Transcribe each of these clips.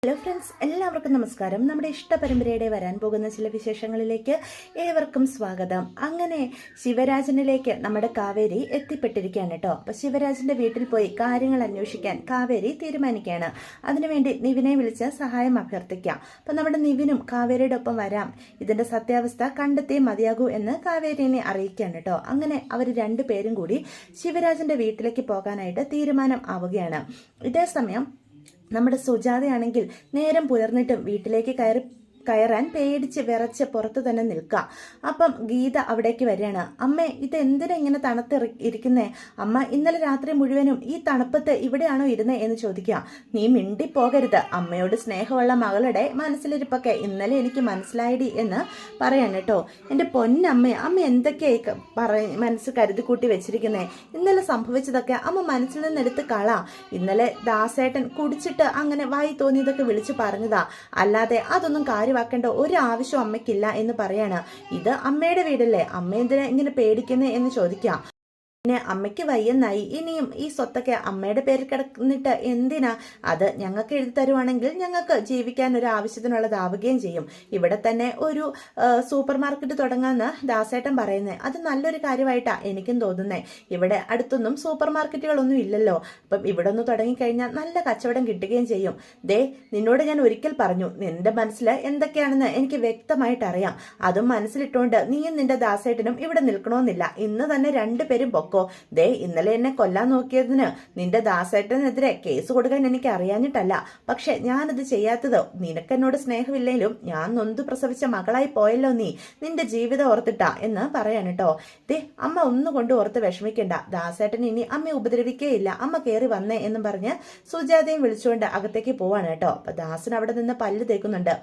Hello friends, എല്ലാവർക്കും നമസ്കാരം. നമ്മുടെ ഇഷ്ടപരമ്പരയുടെ വരാൻ പോകുന്ന ചില വിശേഷങ്ങളിലേക്ക് ഏവർക്കും സ്വാഗതം. അങ്ങനെ ശിവരാജനിലേക്ക് നമ്മുടെ കാവേരി എത്തിപ്പെട്ടിരിക്കുകയാണ് കേട്ടോ. അപ്പോൾ ശിവരാജന്റെ വീട്ടിൽ പോയി കാര്യങ്ങൾ അന്വേഷിക്കാൻ കാവേരി തീരുമാനിക്കുകയാണ്. അതിനുവേണ്ടി നിവിനെ വിളിച്ച് സഹായം അഭ്യർത്ഥിക്കാം. അപ്പം നമ്മുടെ നിവിനും കാവേരിയുടെ ഒപ്പം വരാം, ഇതിന്റെ സത്യാവസ്ഥ കണ്ടെത്തിയേ മതിയാകൂ എന്ന് കാവേരിനെ അറിയിക്കുകയാണ് കേട്ടോ. അങ്ങനെ അവർ രണ്ടുപേരും കൂടി ശിവരാജന്റെ വീട്ടിലേക്ക് പോകാനായിട്ട് തീരുമാനം ആവുകയാണ്. ഇതേ സമയം നമ്മുടെ സുജാതയാണെങ്കിൽ നേരം പുലർന്നിട്ടും വീട്ടിലേക്ക് കയറാൻ പേടിച്ച് വിറച്ച് പുറത്ത് തന്നെ നിൽക്കുക. അപ്പം ഗീത അവിടേക്ക് വരികയാണ്. അമ്മേ, ഇത് എന്തിനാ ഇങ്ങനെ ഇരിക്കുന്നേ? അമ്മ ഇന്നലെ രാത്രി മുഴുവനും ഈ തണുപ്പത്ത് ഇവിടെയാണോ ഇരുന്നേ എന്ന് ചോദിക്കുക. നീ മിണ്ടിപ്പോകരുത്, അമ്മയോട് സ്നേഹമുള്ള മകളുടെ മനസ്സിലിരിപ്പൊക്കെ ഇന്നലെ എനിക്ക് മനസ്സിലായിടി എന്ന് പറയാൻ കേട്ടോ. എൻ്റെ പൊന്നമ്മേ, അമ്മ എന്തൊക്കെയായി മനസ്സ് കരുതി കൂട്ടി വെച്ചിരിക്കുന്നേ? ഇന്നലെ സംഭവിച്ചതൊക്കെ അമ്മ മനസ്സിൽ നിന്നെടുത്ത് കളാ. ഇന്നലെ ദാസേട്ടൻ കുടിച്ചിട്ട് അങ്ങനെ വായി തോന്നിയതൊക്കെ വിളിച്ചു പറഞ്ഞതാ, അല്ലാതെ അതൊന്നും വാക്കേണ്ട ഒരു ആവശ്യം അമ്മയ്ക്കില്ല എന്ന് പറയാണ്. ഇത് അമ്മയുടെ വീടല്ലേ, അമ്മ എന്തിനാ ഇങ്ങനെ പേടിക്കുന്നേ എന്ന് ചോദിക്കാം. പിന്നെ അമ്മയ്ക്ക് വയ്യെന്നായി, ഇനിയും ഈ സ്വത്തൊക്കെ അമ്മയുടെ പേരിൽ കിടന്നിട്ട് എന്തിനാ? അത് ഞങ്ങൾക്ക് എഴുതി തരുവാണെങ്കിൽ ഞങ്ങൾക്ക് ജീവിക്കാൻ ഒരു ആവശ്യത്തിനുള്ളതാവുകയും ചെയ്യും. ഇവിടെ തന്നെ ഒരു സൂപ്പർ മാർക്കറ്റ് തുടങ്ങാന്ന് ദാസേട്ടൻ പറയുന്നത് അത് നല്ലൊരു കാര്യമായിട്ടാ എനിക്കും തോന്നുന്നേ. ഇവിടെ അടുത്തൊന്നും സൂപ്പർ മാർക്കറ്റുകളൊന്നും ഇല്ലല്ലോ. അപ്പം ഇവിടെ ഒന്ന് തുടങ്ങിക്കഴിഞ്ഞാൽ നല്ല കച്ചവടം കിട്ടുകയും ചെയ്യും. ദേ, നിന്നോട് ഞാൻ ഒരിക്കൽ പറഞ്ഞു, നിന്റെ മനസ്സിൽ എന്തൊക്കെയാണെന്ന് എനിക്ക് വ്യക്തമായിട്ട് അറിയാം. അതും മനസ്സിലിട്ടുകൊണ്ട് നീയും നിന്റെ ദാസേട്ടനും ഇവിടെ നിൽക്കണമെന്നില്ല. ഇന്ന് തന്നെ രണ്ടുപേരും ദേ, ഇന്നലെ എന്നെ കൊല്ലാൻ നോക്കിയതിന് നിന്റെ ദാസേട്ടനെതിരെ കേസ് കൊടുക്കാൻ എനിക്ക് അറിയാഞ്ഞിട്ടല്ല. പക്ഷെ ഞാനത് ചെയ്യാത്തത് നിനക്കെന്നോട് സ്നേഹമില്ലെങ്കിലും ഞാൻ നൊന്തു പ്രസവിച്ച മകളായി പോയല്ലോ നീ, നിന്റെ ജീവിതം ഓർത്തിട്ടാ എന്ന് പറയാൻ കേട്ടോ. ദേ, അമ്മ ഒന്നുകൊണ്ട് ഓർത്ത് വിഷമിക്കണ്ട, ദാസേട്ടൻ ഇനി അമ്മ ഉപദ്രവിക്കേയില്ല, അമ്മ കയറി വന്നേ എന്ന് പറഞ്ഞ് സുജാതയും വിളിച്ചുകൊണ്ട് അകത്തേക്ക് പോവാണ് കേട്ടോ. അപ്പൊ ദാസൻ അവിടെ നിന്ന് പല്ല് തേക്കുന്നുണ്ട്.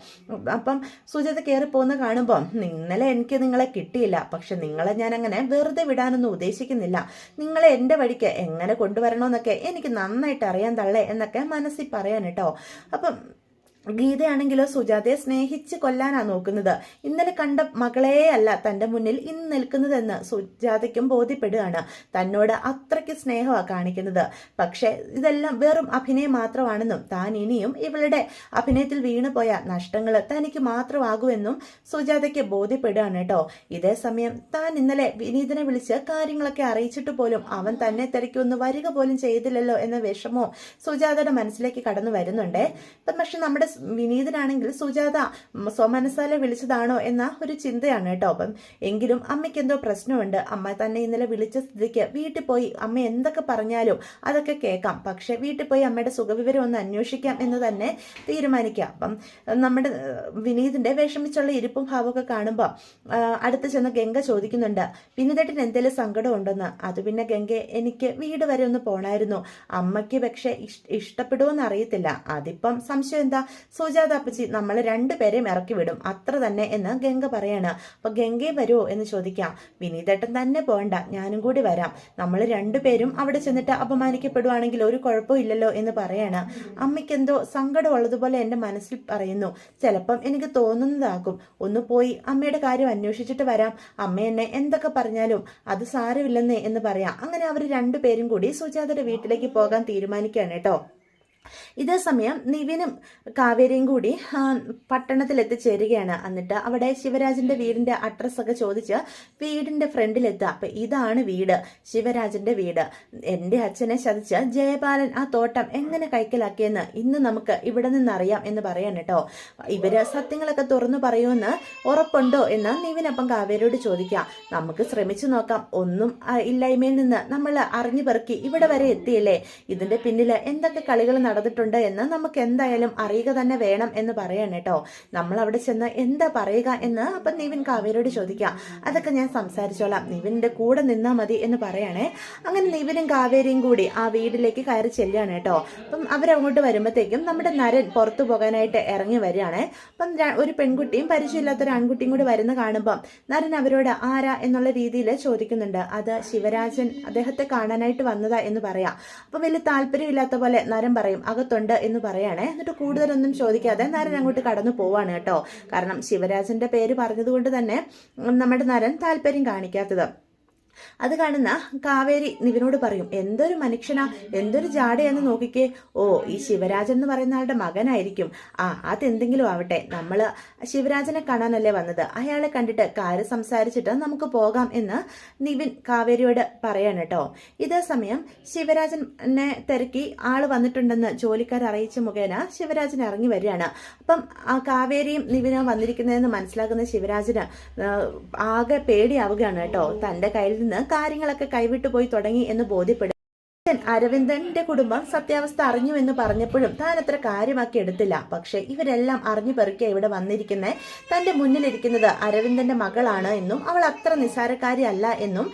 അപ്പം സുജാത കയറി പോകുന്ന കാണുമ്പോൾ, ഇന്നലെ എനിക്ക് നിങ്ങളെ കിട്ടിയില്ല, പക്ഷെ നിങ്ങളെ ഞാൻ അങ്ങനെ വെറുതെ വിടാനൊന്നും ഉദ്ദേശിക്കുന്നില്ല. നിങ്ങളെ എന്റെ വഴിക്ക് എങ്ങനെ കൊണ്ടുവരണമെന്നൊക്കെ എനിക്ക് നന്നായിട്ട് അറിയാൻ തള്ളേ എന്നൊക്കെ മനസ്സിൽ പറയാൻ കേട്ടോ. അപ്പം ഗീതയാണെങ്കിലോ സുജാതയെ സ്നേഹിച്ച് കൊല്ലാനാ നോക്കുന്നത്. ഇന്നലെ കണ്ട മകളേ അല്ല തന്റെ മുന്നിൽ ഇന്ന് നിൽക്കുന്നതെന്ന് സുജാതയ്ക്കും ബോധ്യപ്പെടുകയാണ്. തന്നോട് അത്രയ്ക്ക് സ്നേഹമാണ് കാണിക്കുന്നത്. പക്ഷെ ഇതെല്ലാം വെറും അഭിനയം മാത്രമാണെന്നും താൻ ഇനിയും ഇവളുടെ അഭിനയത്തിൽ വീണുപോയ നഷ്ടങ്ങൾ തനിക്ക് മാത്രമാകുമെന്നും സുജാതയ്ക്ക് ബോധ്യപ്പെടുകയാണ് കേട്ടോ. ഇതേ സമയം താൻ ഇന്നലെ വിനീതനെ വിളിച്ച് കാര്യങ്ങളൊക്കെ അറിയിച്ചിട്ട് പോലും അവൻ തന്നെ തിരക്കൊന്ന് വരിക പോലും ചെയ്തില്ലല്ലോ എന്ന വിഷമോ സുജാതയുടെ മനസ്സിലേക്ക് കടന്നു വരുന്നുണ്ടേ. പക്ഷെ നമ്മുടെ വിനീതനാണെങ്കിൽ സുജാത സ്വമനസാലെ വിളിച്ചതാണോ എന്ന ഒരു ചിന്തയാണ് കേട്ടോ. അപ്പം എങ്കിലും അമ്മയ്ക്ക് എന്തോ പ്രശ്നമുണ്ട്. അമ്മ തന്നെ ഇന്നലെ വിളിച്ച സ്ഥിതിക്ക് വീട്ടിൽ പോയി അമ്മ എന്തൊക്കെ പറഞ്ഞാലും അതൊക്കെ കേൾക്കാം. പക്ഷെ വീട്ടിൽ പോയി അമ്മയുടെ സുഖവിവരം ഒന്ന് അന്വേഷിക്കാം എന്ന് തന്നെ തീരുമാനിക്കാം. അപ്പം നമ്മുടെ വിനീതിന്റെ വിഷമിച്ചുള്ള ഇരിപ്പും ഭാവമൊക്കെ കാണുമ്പോൾ അടുത്ത് ചെന്ന് ഗംഗ ചോദിക്കുന്നുണ്ട്, വിനീതേട്ടന് എന്തെങ്കിലും സങ്കടം ഉണ്ടെന്ന്. അത് പിന്നെ ഗംഗ, എനിക്ക് വീട് വരെ ഒന്ന് പോണായിരുന്നു, അമ്മയ്ക്ക് പക്ഷെ ഇഷ്ടപ്പെടുമെന്ന് അറിയത്തില്ല. അതിപ്പം സംശയം എന്താ? സുജാത അപ്പച്ചി നമ്മളെ രണ്ടുപേരെയും ഇറക്കി വിടും, അത്ര തന്നെ എന്ന് ഗംഗ പറയാണ്. അപ്പൊ ഗംഗയെ വരുമോ എന്ന് ചോദിക്കാം. വിനീതേട്ടൻ തന്നെ പോകണ്ട, ഞാനും കൂടി വരാം. നമ്മൾ രണ്ടുപേരും അവിടെ ചെന്നിട്ട് അപമാനിക്കപ്പെടുവാണെങ്കിൽ ഒരു കുഴപ്പവും ഇല്ലല്ലോ എന്ന് പറയാണ്. അമ്മയ്ക്ക് എന്തോ സങ്കടം ഉള്ളതുപോലെ എന്റെ മനസ്സിൽ പറയുന്നു. ചിലപ്പം എനിക്ക് തോന്നുന്നതാകും. ഒന്ന് പോയി അമ്മയുടെ കാര്യം അന്വേഷിച്ചിട്ട് വരാം. അമ്മ എന്നെ എന്തൊക്കെ പറഞ്ഞാലും അത് സാരമില്ലെന്നേ എന്ന് പറയാം. അങ്ങനെ അവർ രണ്ടുപേരും കൂടി സുജാതയുടെ വീട്ടിലേക്ക് പോകാൻ തീരുമാനിക്കുകയാണ് കേട്ടോ. ഇതേ സമയം നിവിനും കാവേരിയും കൂടി പട്ടണത്തിൽ എത്തിച്ചേരുകയാണ്. എന്നിട്ട് അവിടെ ശിവരാജന്റെ വീടിന്റെ അഡ്രസ്സൊക്കെ ചോദിച്ച് വീടിന്റെ ഫ്രണ്ടിലെത്തുക. അപ്പൊ ഇതാണ് വീട്, ശിവരാജന്റെ വീട്. എന്റെ അച്ഛനെ ചതിച്ച് ജയപാലൻ ആ തോട്ടം എങ്ങനെ കൈക്കലാക്കിയെന്ന് ഇന്ന് നമുക്ക് ഇവിടെ നിന്നറിയാം എന്ന് പറയാൻ കേട്ടോ. ഇവര് സത്യങ്ങളൊക്കെ തുറന്നു പറയുമെന്ന് ഉറപ്പുണ്ടോ എന്ന് നിവിനപ്പം കാവേരിയോട് ചോദിക്കാം. നമുക്ക് ശ്രമിച്ചു നോക്കാം. ഒന്നും ഇല്ലായ്മയിൽ നിന്ന് നമ്മൾ അറിഞ്ഞു പെറുക്കി ഇവിടെ വരെ എത്തിയില്ലേ, ഇതിന്റെ പിന്നിൽ എന്തൊക്കെ കളികൾ നടന്നിട്ടുണ്ട് എന്ന് നമുക്ക് എന്തായാലും അറിയുക തന്നെ വേണം എന്ന് പറയാൻ കേട്ടോ. നമ്മൾ അവിടെ ചെന്ന് എന്താ പറയുക എന്ന് അപ്പം നിവിൻ കാവേരിയോട് ചോദിക്കാം. അതൊക്കെ ഞാൻ സംസാരിച്ചോളാം, നിവിന്റെ കൂടെ നിന്നാ മതി എന്ന് പറയണേ. അങ്ങനെ നിവിനും കാവേരിയും കൂടി ആ വീട്ടിലേക്ക് കയറി ചെല്ലുകയാണ് കേട്ടോ. അപ്പം അവരങ്ങോട്ട് വരുമ്പോഴത്തേക്കും നമ്മുടെ നരൻ പുറത്തു പോകാനായിട്ട് ഇറങ്ങി വരികയാണ്. അപ്പം ഒരു പെൺകുട്ടിയും പരിചയമില്ലാത്തൊരു ആൺകുട്ടിയും കൂടി വരുന്ന കാണുമ്പം നരൻ അവരോട് ആരാ എന്നുള്ള രീതിയിൽ ചോദിക്കുന്നുണ്ട്. അത് ശിവരാജൻ, അദ്ദേഹത്തെ കാണാനായിട്ട് വന്നതാ എന്ന് പറയാം. അപ്പം വലിയ താല്പര്യമില്ലാത്ത പോലെ നരൻ പറയും അകത്തുണ്ട് എന്ന് പറയണേ. എന്നിട്ട് കൂടുതലൊന്നും ചോദിക്കാതെ നരൻ അങ്ങോട്ട് കടന്നു പോവാണ് കേട്ടോ. കാരണം ശിവരാജന്റെ പേര് പറഞ്ഞതുകൊണ്ട് തന്നെ നമ്മുടെ നരൻ താല്പര്യം കാണിക്കാത്തത്. അത് കാണുന്ന കാവേരി നിവിനോട് പറയും, എന്തൊരു മനുഷ്യനാ, എന്തൊരു ജാടയെന്ന് നോക്കിക്കേ. ഓ, ഈ ശിവരാജൻ എന്ന് പറയുന്ന ആളുടെ മകനായിരിക്കും. അതെന്തെങ്കിലും ആവട്ടെ, നമ്മള് ശിവരാജനെ കാണാനല്ലേ വന്നത്, അയാളെ കണ്ടിട്ട് കാര്യം സംസാരിച്ചിട്ട് നമുക്ക് പോകാം എന്ന് നിവിൻ കാവേരിയോട് പറയാണ് കേട്ടോ. ഇതേ സമയം ശിവരാജനെ തിരക്കി ആള് വന്നിട്ടുണ്ടെന്ന് ജോലിക്കാർ അറിയിച്ച മുഖേന ശിവരാജൻ ഇറങ്ങി വരികയാണ്. അപ്പം ആ കാവേരിയും നിവിനും വന്നിരിക്കുന്നതെന്ന് മനസ്സിലാക്കുന്ന ശിവരാജന് ആകെ പേടിയാവുകയാണ് കേട്ടോ. തന്റെ കയ്യിൽ നിന്ന് കാര്യങ്ങളൊക്കെ കൈവിട്ടു പോയി തുടങ്ങി എന്ന് ബോധ്യപ്പെടും. അരവിന്ദന്റെ കുടുംബം സത്യാവസ്ഥ അറിഞ്ഞു എന്ന് പറഞ്ഞപ്പോഴും താൻ അത്ര കാര്യമാക്കി എടുത്തില്ല. പക്ഷെ ഇവരെല്ലാം അറിഞ്ഞു പെറുക്കിയ ഇവിടെ വന്നിരിക്കുന്നത്, തന്റെ മുന്നിലിരിക്കുന്നത് അരവിന്ദന്റെ മകളാണ് എന്നും അവൾ അത്ര നിസ്സാരക്കാരിയല്ല എന്നും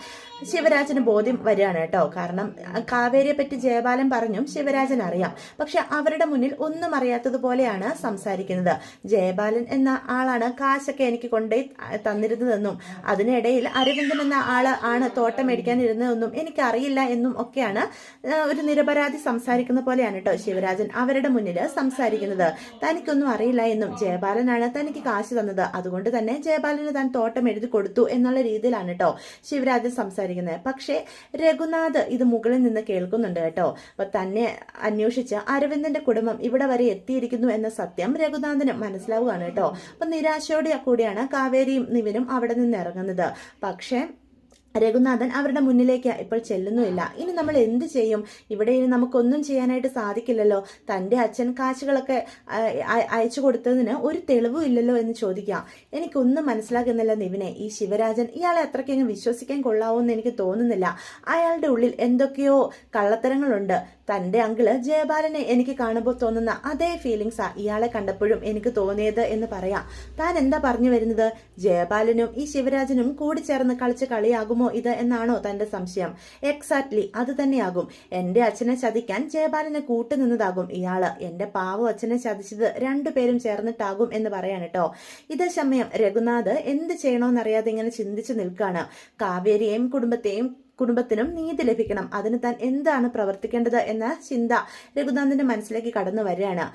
ശിവരാജന് ബോധ്യം വരികയാണ് കേട്ടോ. കാരണം കാവേരിയെ പറ്റി ജയബാലൻ പറഞ്ഞും ശിവരാജൻ അറിയാം. പക്ഷെ അവരുടെ മുന്നിൽ ഒന്നും അറിയാത്തതുപോലെയാണ് സംസാരിക്കുന്നത്. ജയബാലൻ എന്ന ആളാണ് കാശൊക്കെ എനിക്ക് കൊണ്ടേ തന്നിരുന്നതെന്നും അതിനിടയിൽ അരവിന്ദൻ എന്ന ആള് ആണ് തോട്ടം മേടിക്കാൻ ഇരുന്നതെന്നും എനിക്കറിയില്ല എന്നും ഒക്കെയാണ് ഒരു നിരപരാധി സംസാരിക്കുന്ന പോലെയാണ് കേട്ടോ ശിവരാജൻ അവരുടെ മുന്നിൽ സംസാരിക്കുന്നത്. തനിക്കൊന്നും അറിയില്ല എന്നും ജയബാലനാണ് തനിക്ക് കാശ് തന്നത്, അതുകൊണ്ട് തന്നെ ജയബാലന് താൻ തോട്ടം എഴുതി കൊടുത്തു എന്നുള്ള രീതിയിലാണ് കേട്ടോ ശിവരാജൻ സംസാരിക്കുന്നത്. പക്ഷേ രഘുനാഥ് ഇത് മുകളിൽ നിന്ന് കേൾക്കുന്നുണ്ട് കേട്ടോ. അപ്പൊ തന്നെ അന്വേഷിച്ച് അരവിന്ദന്റെ കുടുംബം ഇവിടെ വരെ എത്തിയിരിക്കുന്നു എന്ന സത്യം രഘുനാഥന് മനസ്സിലാവുകയാണ് കേട്ടോ. അപ്പൊ നിരാശയോടെ കൂടിയാണ് കാവേരിയും നിവിനും അവിടെ നിന്ന് ഇറങ്ങുന്നത്. പക്ഷേ രഘുനാഥൻ അവരുടെ മുന്നിലേക്ക് ഇപ്പോൾ ചെല്ലുന്നുമില്ല. ഇനി നമ്മൾ എന്ത് ചെയ്യും? ഇവിടെ ഇനി നമുക്കൊന്നും ചെയ്യാനായിട്ട് സാധിക്കില്ലല്ലോ. തൻ്റെ അച്ഛൻ കാശുകളൊക്കെ അയച്ചു കൊടുത്തതിന് ഒരു തെളിവും ഇല്ലല്ലോ എന്ന് ചോദിക്കാം. എനിക്കൊന്നും മനസ്സിലാകുന്നില്ല നിവിനെ. ഈ ശിവരാജൻ ഇയാളെ അത്രയ്ക്കങ്ങ് വിശ്വസിക്കാൻ കൊള്ളാവോന്ന് എനിക്ക് തോന്നുന്നില്ല. അയാളുടെ ഉള്ളിൽ എന്തൊക്കെയോ കള്ളത്തരങ്ങളുണ്ട്. തൻ്റെ അങ്കിള് ജയബാലനെ എനിക്ക് കാണുമ്പോൾ തോന്നുന്ന അതേ ഫീലിങ്സാ ഇയാളെ കണ്ടപ്പോഴും എനിക്ക് തോന്നിയത് എന്ന് പറയാം. താൻ എന്താ പറഞ്ഞു വരുന്നത്? ജയബാലനും ഈ ശിവരാജനും കൂടി ചേർന്ന് കളിച്ച് കളിയാകുമോ ഇത് എന്നാണോ തന്റെ സംശയം? എക്സാക്ട്ലി അത് തന്നെയാകും. എന്റെ അച്ഛനെ ചതിക്കാൻ ജയബാലനെ കൂട്ടുനിന്നതാകും ഇയാള്. എന്റെ പാവം അച്ഛനെ ചതിച്ചത് രണ്ടുപേരും ചേർന്നിട്ടാകും എന്ന് പറയാൻ കേട്ടോ. ഇതേ സമയം രഘുനാഥ് എന്ത് ചെയ്യണോന്നറിയാതെ ഇങ്ങനെ ചിന്തിച്ചു നിൽക്കാണ്. കാവേരിയെയും കുടുംബത്തിനും നീതി ലഭിക്കണം, അതിന് താൻ എന്താണ് പ്രവർത്തിക്കേണ്ടത് എന്ന ചിന്ത രഘുനാഥിന്റെ മനസ്സിലേക്ക് കടന്നു വരികയാണ്.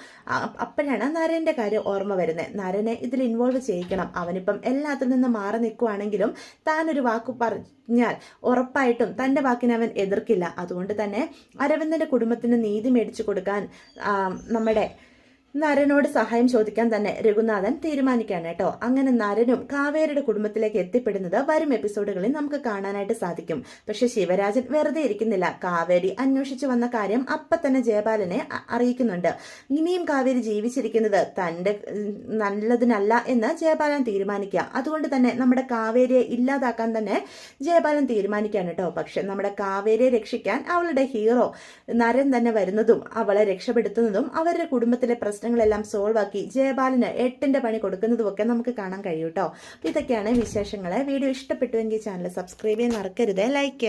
അപ്പോഴാണ് നരന്റെ കാര്യം ഓർമ്മ വരുന്നത്. നരനെ ഇതിൽ ഇൻവോൾവ് ചെയ്യിക്കണം. അവനിപ്പം എല്ലാത്തിൽ നിന്ന് മാറി നിൽക്കുവാണെങ്കിലും താൻ ഒരു വാക്ക് പറഞ്ഞാൽ ഉറപ്പായിട്ടും തന്റെ വാക്കിനെ അവൻ എതിർക്കില്ല. അതുകൊണ്ട് തന്നെ അരവിന്ദന്റെ കുടുംബത്തിന് നീതി മേടിച്ചു കൊടുക്കാൻ നമ്മുടെ നരനോട് സഹായം ചോദിക്കാൻ തന്നെ രഘുനാഥൻ തീരുമാനിക്കാണ് കേട്ടോ. അങ്ങനെ നരനും കാവേരിയുടെ കുടുംബത്തിലേക്ക് എത്തിപ്പെടുന്നത് വരും എപ്പിസോഡുകളിൽ നമുക്ക് കാണാനായിട്ട് സാധിക്കും. പക്ഷെ ശിവരാജൻ വെറുതെ ഇരിക്കുന്നില്ല. കാവേരി അന്വേഷിച്ചു വന്ന കാര്യം അപ്പൊ തന്നെ ജയബാലനെ അറിയിക്കുന്നുണ്ട്. ഇനിയും കാവേരി ജീവിച്ചിരിക്കുന്നത് തന്റെ നല്ലതിനല്ല എന്ന് ജയബാലൻ തീരുമാനിക്കുക. അതുകൊണ്ട് തന്നെ നമ്മുടെ കാവേരിയെ ഇല്ലാതാക്കാൻ തന്നെ ജയബാലൻ തീരുമാനിക്കാണ് കേട്ടോ. പക്ഷെ നമ്മുടെ കാവേരിയെ രക്ഷിക്കാൻ അവളുടെ ഹീറോ നരൻ തന്നെ വരുന്നതും അവളെ രക്ഷപ്പെടുത്തുന്നതും അവരുടെ കുടുംബത്തിലെ പ്രശ്നങ്ങളെല്ലാം സോൾവ് ആക്കി ജയബാലന് 8ന്റെ പണി കൊടുക്കുന്നതുമൊക്കെ നമുക്ക് കാണാൻ കഴിയും കേട്ടോ. ഇതൊക്കെയാണ് വിശേഷങ്ങൾ. വീഡിയോ ഇഷ്ടപ്പെട്ടുവെങ്കിൽ ചാനൽ സബ്സ്ക്രൈബ് ചെയ്യാൻ മറക്കരുത്, ലൈക്ക് ചെയ്യാൻ